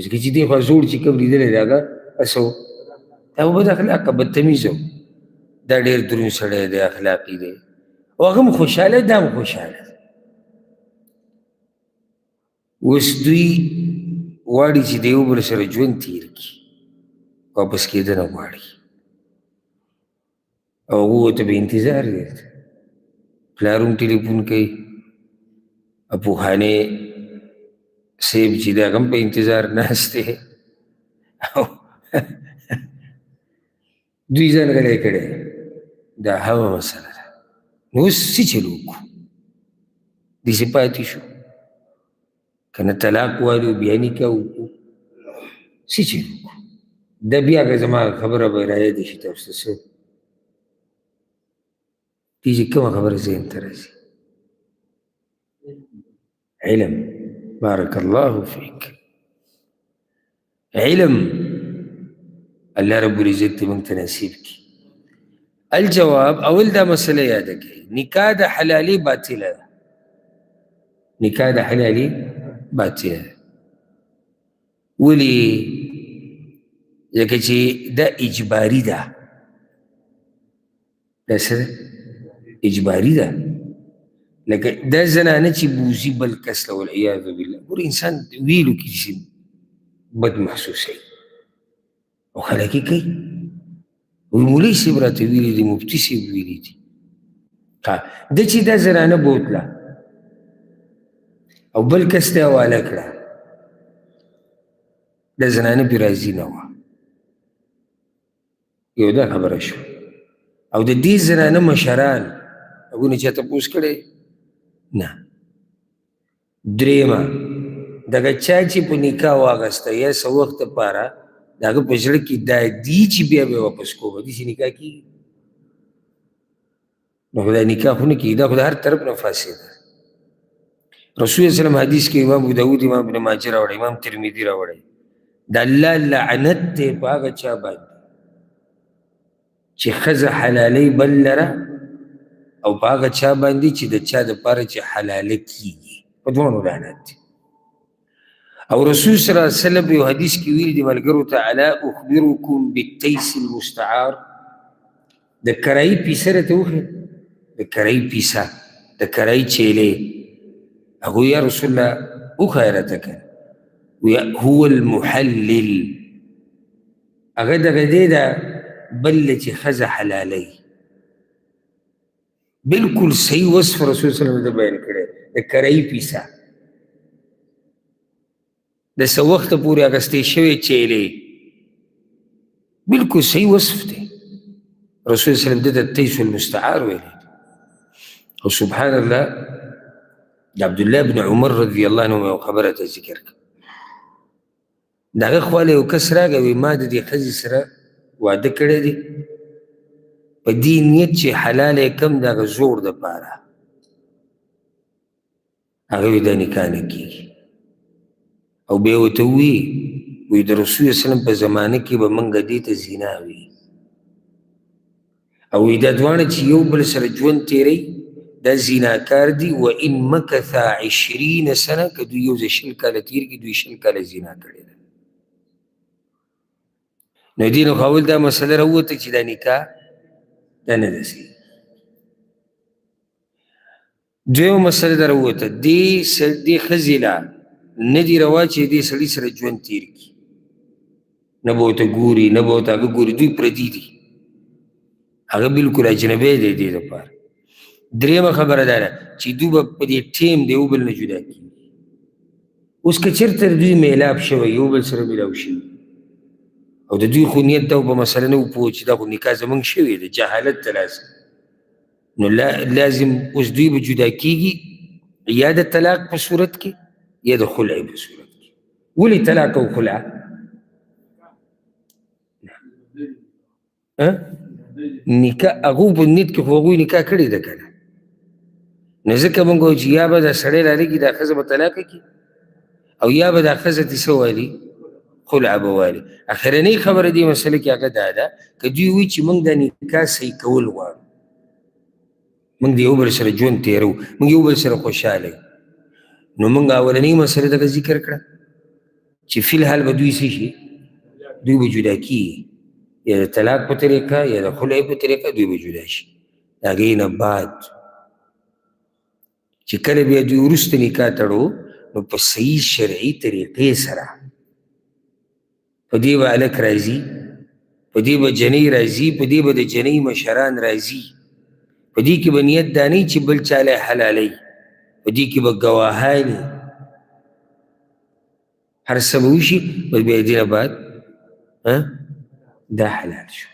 ځکه چې دې خوا زوړ چې کوم لیدلی د هغه هسه و دا به بد اخلاقه بدتمیزه و دا ډېر دروند سړی دی اخلاقي دی او هغه هم خوشحاله دا هم خوشحاله اوس دوی غواړي چې د یو بل سره ژوند تېر کړي واپس کېدنه غواړي او هغه ورته به انتظار دی پلار هم ټلیفون کوي اپوخانې صاحب چې د هغه هم په انتظار ناست دی دوی ځان غلی کړی دا هغه مسله ده نو اوس څه چل وکړو داسې پاتې شو که نه طلاق والو بیا نکاح وکړو څه چل وکړو دا بیا که زما خبره به رایادې شي تاسو ته څه دې چې کومه خبره ذهن ته راځي علم بارک الله فیک علم الله رب العزت دې موږ ته نصیب کړي الجواب اول دا مسله یاده کړئ نکاح د حلالي باطله ده نکاح د حلالي باطله ده ولې ځکه چې دا اجباري ده دا څه ده اجباري ده لکه دا زنانه چې بوځي بل کس له والعیاذ بالله ګوره انسان ویلو کې چې بد محسوسوي او خلک یې کوي وایي مولوي صاحب راته ویلي دي مفتي صاحب ویلي دي ده چې دا زنانه بوتله او بل کس ته یې حواله کړه دا زنانه پرې راضي نه وه یو دا خبره شو او د دې زنانه مشران هغوی نه چا تپوس کړی نه درېیمه دغه چا چې په نکاح واغسته یا څه وخت دپاره د هغه په زړه کې دا دي چې بیا به یې واپس کوو داسې نکاح کېږي نو خو دا نکاح خو نه کېږي دا خو د هر طرف نه فاسد ده رسول وسلم حدیث کې امام ابو داود امام ابن ماجه راوړی امام ترمذي راوړی د الله لعنت دی په هغه چا باندې چې ښځه حلالۍ بل لره او په هغه چا باندې چې د چا دپاره چې حلاله کېږي په دواړو لعنت دی او رسول صلی الله علیه وسلم یو حدیث کې ویلي دي ملګرو ته الا اخبرکم بالتیس المستعار د کرایي پیسه راته وښیه د کرایي پیسه د کرایي چیلې هغوی یا رسول الله وښیه راته که هو المحلل هغه دغه دی ده بل چې ښځه حلالوي بالکل صحیح وصف رسول صلی الله علیه وسلم بیان کړی د کرایي پیسه د څه وخته پورې اخیستې شوې چیلې بالکل صحیح وصف دی رسول صلی الله علیه وسلم د تیس المستعار ویلی او سبحان الله د عبدالله بن عمر رضی الله عنه یو خبره ته ذکر کړه د هغه خواله یو کس راغی وایي ما د دې ښځې سره واده کړی دی په دې نیت چې حلال یې کم د هغه زوړ دپاره هغه وایي دا نکاح نه کېږي او بیا یې ورته وایي د رسول وسلم په زمانه کې به موږ دې ته زنا وي او وایي دا دواړه چې یو بل سره ژوند تېروي دا زیناکار دي و ان مکث 20 سنه که دوی یو ځای 20 کاله تېر کړي دوی 20 کاله زنا کړې ده نو دې نو خاول دا مسله راووته چې دا نکاح دا نه ده صحیح دویمه مسله دا راووته دې ښځې له نه دي روا چې دې سړي سره ژوند تېر کړي نه به ورته ګوري نه به ورته هغه ګوري دوی پردي دي هغه بلکل اجنبی دی دې دپاره درېیمه خبره دا ده چې دوی به په دې ټیم د یو بل نه جدا کېږي اوس که چېرته دوی میلاب شوی یو بل سره میلاو شوي او د دوی خو نیت دا په مسله نه و پوه چې دا خو نکاح زموږ شوې ده جهالت ته لازم نو لازم اوس دوی به جدا کېږي یا د طلاق په صورت کې یا د خلع په صورت کې ولې طلاق او خلع نکاح هغو په نیت کې خو هغوی نکاح کړې ده که نه نو ځکه مونږ وایو چې یا به دا سړی رالېږي دا ښځه به طلاقه کړي او یا به دا ښځه دې څه والي خلع به والي اخرنۍ خبره دې مسله کې هغه دا ده که دوی وایي چې مونږ دا نکاح صحیح کول غواړو مونږ د یو بل سره ژوند تېرو مونږ یو بل سره خوشحاله یو نو مونږ اولنۍ مسله دغه ذکر کړه چې فی الحال به دوی څه شي دوی به جدا کېږي یا د طلاق په طریقه یا د خلع په طریقه دوی به جدا شي د هغې نه بعد چې کله بیا دوی وروسته نکاح تړو نو په صحیح شرعي طریقې سره په دې به هلک راځي په دې به جنۍ راځي په دې به د جنۍ مشران راځي په دې کې به نیت دا نه چې بل چاله حلالوي په دې کې به ګواهاني هر څه به وشي بس بیا دې نه بعد دا حلال شو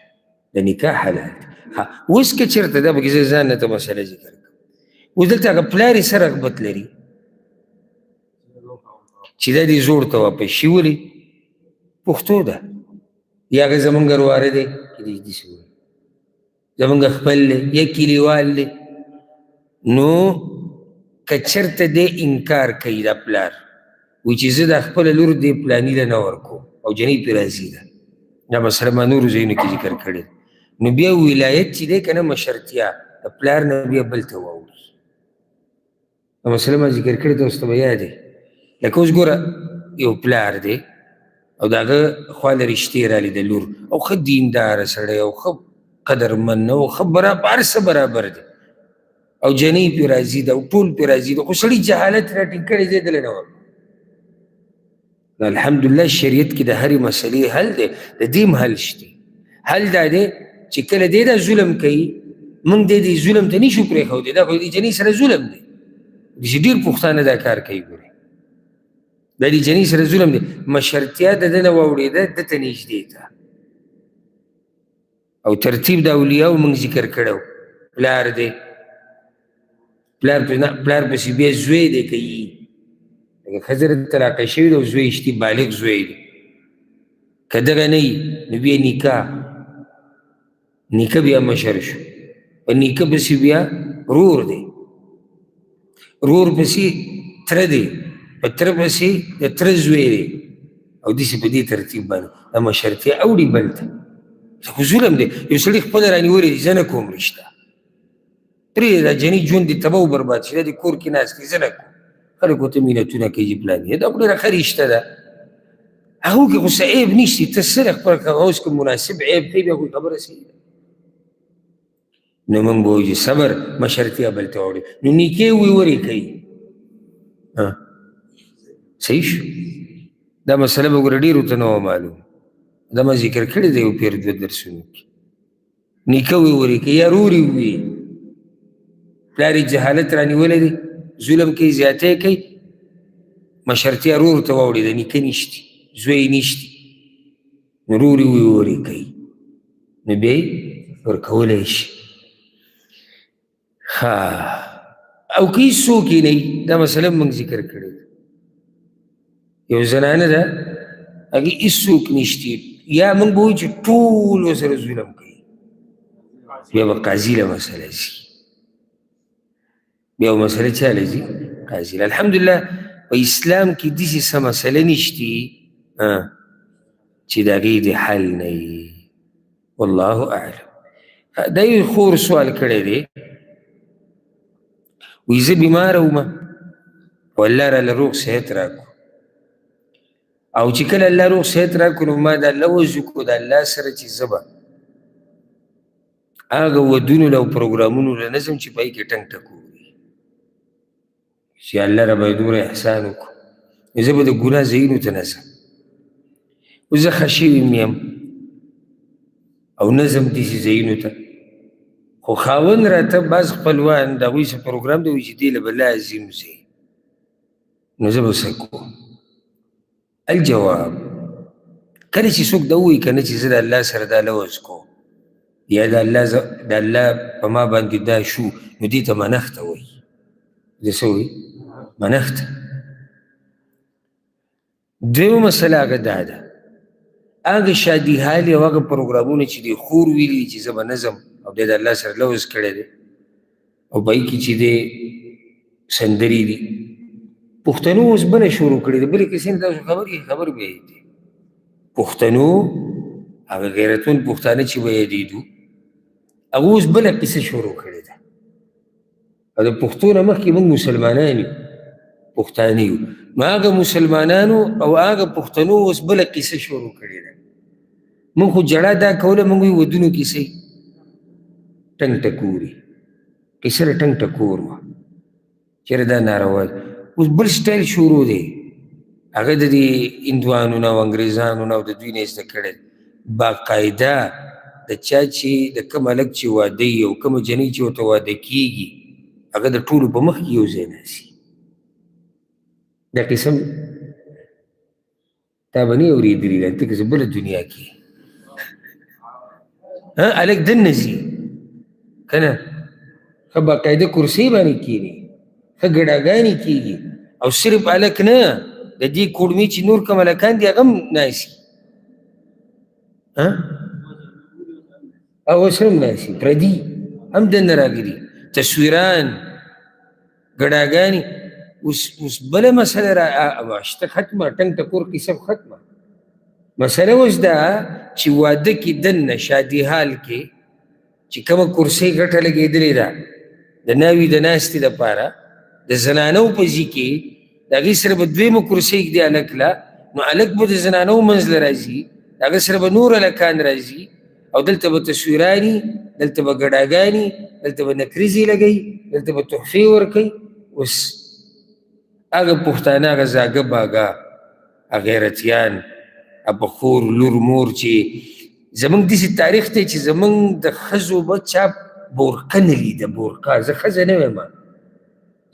د نکاح حلال دی اوس که چېرته دا پکې زه ځان نه ته مسله ذکر کوم اوس دلته هغه پلار یې څه رغبت لري چې دا دې زوړ ته واپس شي ولې پښتو ده یا هغه زمونږ رواره دی که داسې وایي زمونږ خپل دی یا کلیوال دی نو که چېرته دی انکار کوي دا پلار وایي چې زه دا خپله لور دې پلاني له نه ورکوم او جنۍ پرې راضي ده دا مسله ما نورو ځایونو کې ذکر کړې نو بیا ولایت چې دی که نه مشرتیا د پلار نه بیا بل ته واوړي دا مسله ما ذکر کړې ته اوس ته به یاد دی لکه اوس ګوره یو پلار دی او د هغه خواله رشتې رالي د لور او ښه دینداره سړی او ښه قدرمن او ښه هر څه برابر دی او جنۍ پرې راضي ده او ټول پرې راضي ده خو سړي جهالت راټینګ کړی دی دله نه ورکړو الحمدلله شریعت کې د هرې مسلې حل دی د دې هم حل شته حل دا دی چې کله دی دا ظلم کوي موږ دې ظلم ته نشو پرېښودی دا خو د جنۍ سره ظلم دی داسې ډېر پښتانه دا کار کوي ګورې دا د جنۍ سره ظلم دی مشرتیا د ده نه واوړېده ده ته نږدې ته او ترتیب د اولیاو موږ ذکر کړی پلار دی پلار پسې بیا زوی دی که یي لکه ښځه طلاقه شوې ده او زوی شتي بالغ زوی دی که دغه نه وي نو بیا نیکه بیا مشر شو په نیکه پسې بیا رور دی رور پسې تره دی په تره پسې د تره زوی دی او داسې په دې ترتیب باندې دا مشرتیا اوړي بل ته خو ظلم دی یو سړي خپله رانیولې دي زه نه کوم رشته پرېږده دا جنۍ ژوند دې تباه و برباد شي دا دې کور کې ناست دی زه نه کوم خلک ورته مینتونه کوي چې پلان یې دا خو ډېره ښه رشته ده هغو کې خو څه عیب نشته ته څه خپل هغه اوس که مناسب عیب کوي بیا خو خبره صحیح ده نو موږ به وایو چې صبر مشرتیا بل ته واوړي نو نیکې ورې کوي صحیح شو دا مسله به ګوره ډېرو ته نه وه معلوم دا ما ذکر کړی دی یو پیر دوه درسونو کې نیکه ورې کوي یا رورې ووي پلار یې جهالت رانیولی دی ظلم کوي زیاتی کوي مشرتیا رور ته واوړېده نیکه نشتي زوی نشتي نو رورې ورې کوي نو بیا یې ورکولی شي او که هېڅوک یې نه وي دا مسله موږ ذکر کړې ده یو زنانه ده هغې هېڅوک نشته یا موږ به وایو چې ټول ورسره ظلم کوي بیا به قاضي له مسله ځي بیا به مسله چا له ځي قاضي له الحمدلله په اسلام کې داسې څه مسله نشتي چې د هغې د حل نه وي والله اعلم دا یو خور سوال کړی دی وایي زه بیماره وم او الله راله روغ صحت راکړو او چې کله الله روغ صحت راکړو نو ما د الله وضو کړو د الله سره چې زه به هغه ودونو له او پروګرامونو له نظم چې په هغې کې ټنګ ټکور وي چې الله رابه دومره احسان وکړو نو زه به د ګناه ځایونو ته نظم اوس زه ښه شوي یم او نظم داسې ځایونو ته خو خاوند راته بعض خپلوان د هغوی څه پروګرام دی وایي چې دې له به لازم ځې نو زه به څه کوم الجواب کله چې څوک دا ووایي که نه چې زه د الله سره دا لوز کوم یا د الله په ما باندې دا شو نو دې ته منښته وایي دې څه وایي منښته دویمه مسله هغه دا ده هغه شادي حال او هغه پروګرامونه چې دی خور ویلي چې زه به نظم او دی د الله سره لوز کړی دی او په هغې کې چې دی سندرې دي پښتنو اوس بله شروع کړې ده بلې کیسې نه تاسو خبر به یې دي پښتنو هغه غیرتمند پښتانه چې به یادېدو هغه اوس بله کیسه شروع کړې ده او د پښتو نه مخکې موږ مسلمانان یو پښتانه یو نو هغه مسلمانانو او هغه پښتنو اوس بله کیسه شروع کړې ده موږ خو جړه دا کوله موږ وایو ودونو کیسې ټنګ ټکوري کیسه له ټنګ ټکور وه چېرې دا ناروا دي اوس بل سټایل شروع دی هغه د دې هندوانو نه او انګریزانو نه او د دوی نه یې زده کړی باقاعده د چا چې د کوم هلک چې واده وي او کومه جنۍ چې ورته واده کېږي هغه د ټولو په مخ کې یو ځای ناستي دا قسم تا به نه اورېدلي دا ته که بله دنیا کې هلک دننه ځي که نه ښه باقاعده کرسۍ باندې کښېني ښه ګډاګانې کېږي او صرف هلک نه د دې کوړمې چې نور کوم هلکان دي هغه هم ناستي او اوس هم ناستي پردي هم دننه راغلي تصویران ګډاګانې اوس بله مسله شته ختمه ټنګ ټکور کیسه ختمه مسله اوس دا چې واده کې دننه شادي حال کې چې کومه کرسۍ ګټه لګېدلې ده د ناوي د ناستې دپاره د زنانو په ځي کې د هغې سره به دویمه کرسۍ ږدي هلک له نو هلک به د زنانو منځ له راځي د هغه سره به نور هلکان راځي او دلته به تصویراني دلته به ګډاګانې دلته به نکریزې لګوي دلته به تحفې ورکوي اوس هغه پښتانه هغه زاګه باګه غیرتیان هغه خور لور مور چې زمونږ داسې تاریخ دی چې زمونږ د ښځو به چا بورقه نه لیده بورقه زه ښځه نه ویم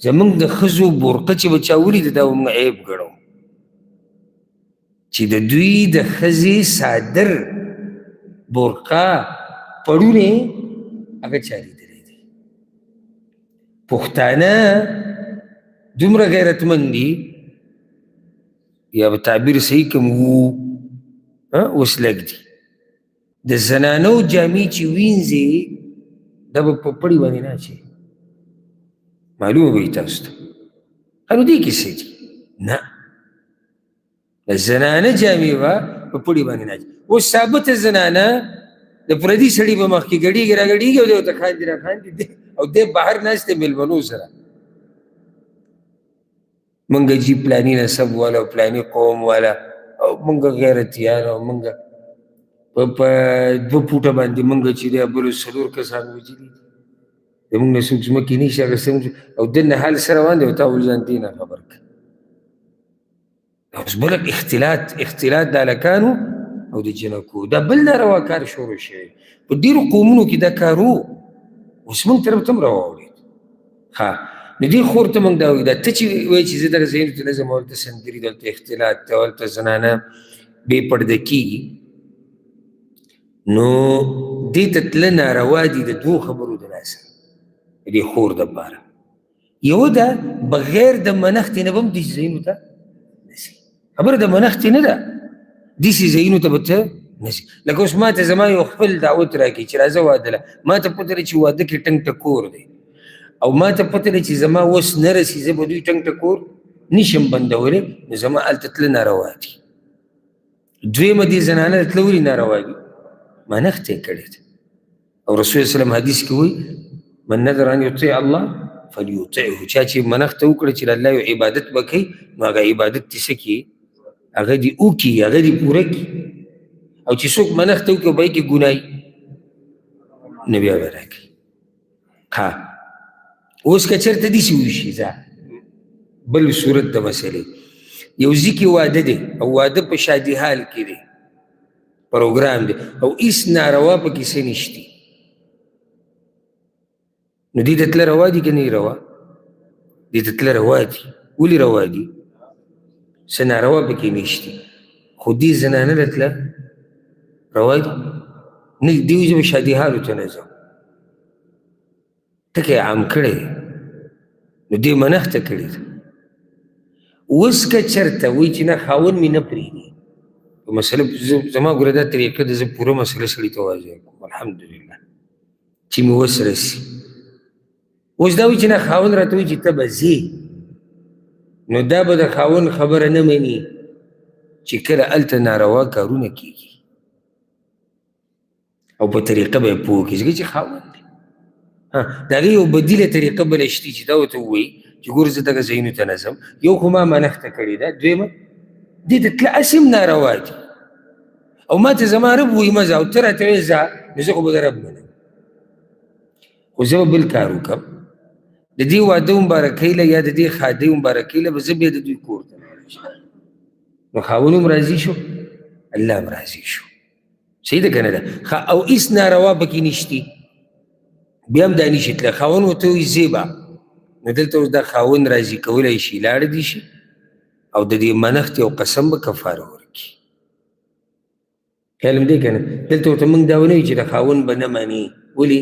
زمونږ د ښځو بورقه چې به چا ولیده دا به موږ عیب ګڼو چې د دوی د ښځې صادر بورقه پړونې هغه چا لیدلی دی پښتانه دومره غیرتمند دي یا به تعبیر صحیح کم وو اوس لږ دي د زنانو جامې چې وینځي دا به په پړي باندې نه اچوي معلومه به وي تاسو ته نو دې کیسې دي نه د زنانه جامې به په پړي باندې نه اچوي اوس ثابته زنانه د پردي سړي په مخ کې ګډېږي راګډېږي او دی ورته خاندي راخاندي او دی بهر ناست دی مېلمنو سره منګه جي پلاني نسب والا او پلاني قوم والا او منګه غیرتیان او منګه په دوه فوټه باندې منګه چې دی بلو څلور کسان وجلي زمونږ نه څوک ځمکې نشي اخیستی او دننه حال سره روان دی او تا ول ځان دې نه خبر کړه اوس بل اختلاط د هلکانو او د جنکو دا بل ناروا کار شروع شوی په ډېرو قومونو کې دا کار و اوس موږ طرف ته هم راواورېد ښه نو دې خور ته موږ دا وایو دا ته چې وایي چې زه دغه ځایونو ته نه ځم هلته سندري دلته اختلاط دی هلته زنانه بې پرده کېږي نو دې ته تله ناروا دي د دوو خبرو د لاسه د دې خور دپاره یو ده بغیر د منښتې نه به هم دې ځایونو ته نه ځي خبره د منښتې نه ده داسې ځایونو ته به ته نه ځې. لکه اوس ما ته زما یو خپل دعوت راکړي چې راځه واده له، ما ته پته ده چې واده کې ټنګ ټکور دی، او ما ته پته ده چې زما وس نه رسي، زه به دوی ټنګ ټکور نشم بندولی، نو زما هلته تله ناروا دي. دویمه دې زنانه تله ولې ناروا دي؟ منښت یې کړې ده. او رسول صلی الله حدیث کې وایي من نذر ان یطیع الله فلیطعه، چا چې منښت وکړه چې د الله یو عبادت به کوي، نو هغه عبادت دې څه کړي؟ هغه دې وکړي، هغه دې پوره کړي. او چې څوک منښت وکړي او به یې کې ګناه نو بیا به راکړي. ها اوس که چېرته داسې وشي، ځه بل صورت د مسلې، یو ځای کې واده دی او واده په شادي حال کې دی، پروګرام دی، او هېڅ ناروا پکې څه نشتي، نو دې ته تله روا دي که نه روا؟ دې ته تله روا دي. ولې روا دي؟ څه ناروا پکې نشتي، خو دې زنانه له تله روا دي نه. دې وایي زه به شادي حالو ته نه ځم، ټکی عام کړی دی، نو دې منښته کړې ده. اوس که چېرته وایي چې نه خاوند مې نه پرېږدي، مسله زما ګوره دا طریقه ده، زه پوره مسله سړي ته واضح کوم الحمدلله چې مې وس رسي. اوس دا وایي چې نه خاوند راته وایي چې ته به ځې، نو دا به د خاوند خبره نه مني چې کله هلته ناروا کارونه کېږي، او په طریقه به یې پوه کړي ځکه چې خاوند دی. د هغې یو بدیله طریقه بله شتي چې دا ورته ووایي چې ګوره زه دغه ځایونو ته نه ځم، یو خو ما منښته کړې ده، دویمه دې ته تله هسې هم ناروا دي، او ما ته زما رب وایي مه ځه، او ته راته وایې ځه، نو زه خو به د رب منم. خو زه به بل کار وکړم، د دې واده مبارکۍ له یا د دې ښادۍ مبارکۍ له به زه بیا د دوی کور ته لاړم، نو خاوند هم راضي شو، الله هم راضي شو. صحیح ده که نه ده؟ او هېڅ ناروا پکې نشتي، بیا هم دا نشي تله. خاوند ورته وایي ځې به، نو دلته اوس دا خاوند راضي کولی شي، لاړه دي شي، او د دې منښت او قسم به کفاره ورکړي. خیال م دی که نه؟ دلته ورته موږ دا ونه وایي چې د خاوند به نه مني. ولې؟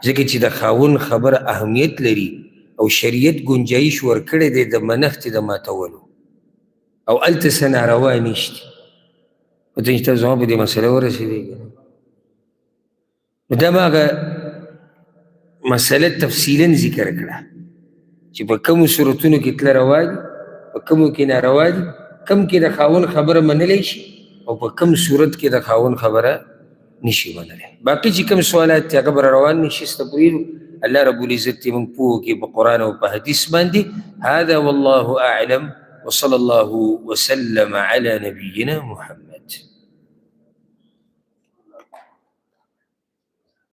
ځکه چې د خاوند خبره اهمیت لري، او شریعت ګنجایش ورکړی دی د منښتې د ماتولو، او هلته څه ناروا نشتي. پته چې تاسو زما په دې مسله ورسېدی که نه؟ نو دا ما هغه مسله تفصیلا ذکر کړه چې په کومو صورتونو کې تله روا دي، په کومو کې ناروا دي، کم کې د خاوند خبره منلی شي، او په کم صورت کې د خاوند خبره نشي منلی. باقي چې کوم سوالات دي هغه به روان نشي ستپوریږو. الله رب العزت دې موږ پوه کړي په قرآن او په حدیث باندې. هذا والله اعلم وصلى الله وسلم على نبينا محمد.